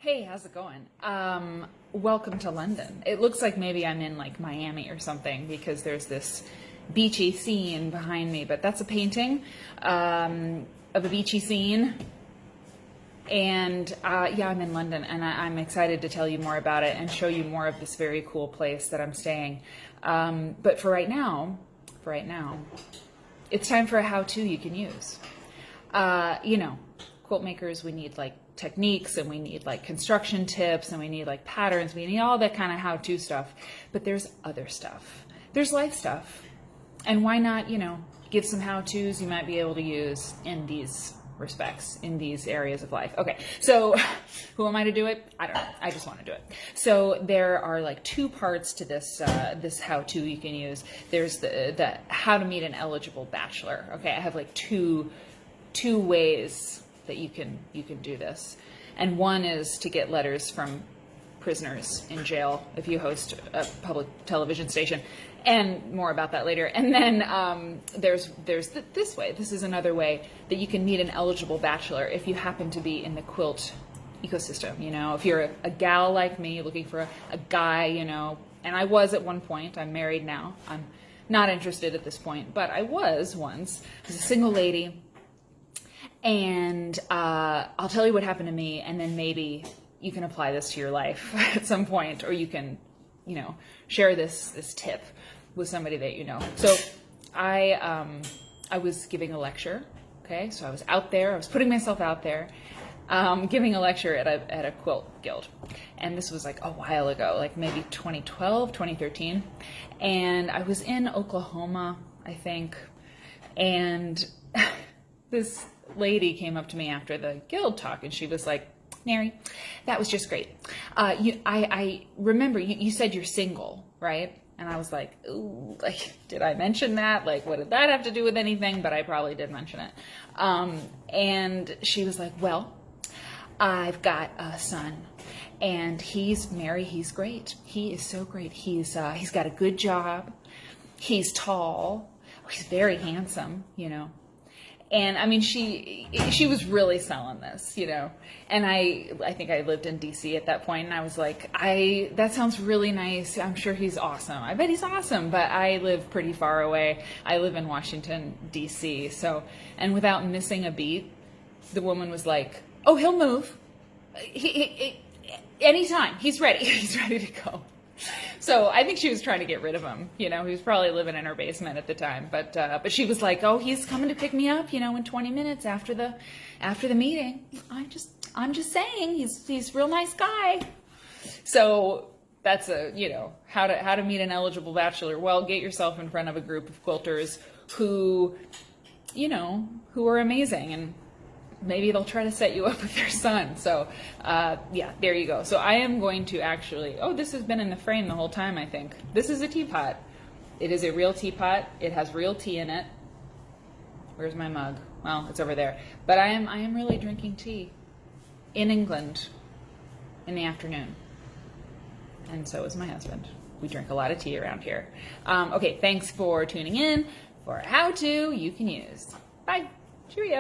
Hey, how's it going? Welcome to London. It looks like maybe I'm in like Miami or something because there's this beachy scene behind me, but that's a painting of a beachy scene. And yeah, I'm in London, and I'm excited to tell you more about it and show you more of this very cool place that I'm staying. But for right now, it's time for a how-to you can use. Quilt makers, we need like techniques, and we need like construction tips, and we need like patterns, we need all that kind of how-to stuff. But there's other stuff. There's life stuff. And why not, give some how-tos you might be able to use in these respects, in these areas of life. Okay, so who am I to do it? I don't know. I just want to do it. So there are like two parts to this this how-to you can use. There's the how to meet an eligible bachelor. Okay, I have like two ways that you can do this, and one is to get letters from prisoners in jail if you host a public television station, and more about that later. And then there's this way. This is another way that you can meet an eligible bachelor if you happen to be in the quilt ecosystem. If you're a gal like me looking for a guy, and I was at one point. I'm married now. I'm not interested at this point, but I was once. I was a single lady. And I'll tell you what happened to me, and then maybe you can apply this to your life at some point, or you can, share this tip with somebody that you know. So I was giving a lecture. Okay, so I was out there. I was putting myself out there, giving a lecture at a quilt guild, and this was like a while ago, like maybe 2012, 2013, and I was in Oklahoma, I think, and this lady came up to me after the guild talk, and she was like, "Mary, that was just great. I remember you said you're single, right?" And I was like, "Ooh, like, did I mention that? Like, what did that have to do with anything?" But I probably did mention it. And she was like, "Well, I've got a son, and Mary, he's great. He is so great. He's got a good job. He's tall. He's very handsome, And I mean, she was really selling this, and I think I lived in DC at that point, and I was like, that sounds really nice. I'm sure he's awesome. I bet he's awesome, but I live pretty far away. I live in Washington, DC. So, and without missing a beat, the woman was like, "Oh, he'll move. Anytime. He's ready. He's ready to go." So I think she was trying to get rid of him. He was probably living in her basement at the time. But she was like, "Oh, he's coming to pick me up, in 20 minutes after the meeting. I'm just saying, he's a real nice guy." So that's how to meet an eligible bachelor. Well, get yourself in front of a group of quilters who are amazing, and maybe they'll try to set you up with their son. So yeah, there you go. So I am going to actually, this has been in the frame the whole time, I think. This is a teapot. It is a real teapot. It has real tea in it. Where's my mug? Well, it's over there. But I am really drinking tea in England in the afternoon. And so is my husband. We drink a lot of tea around here. Okay, thanks for tuning in for a how-to you can use. Bye. Cheerio.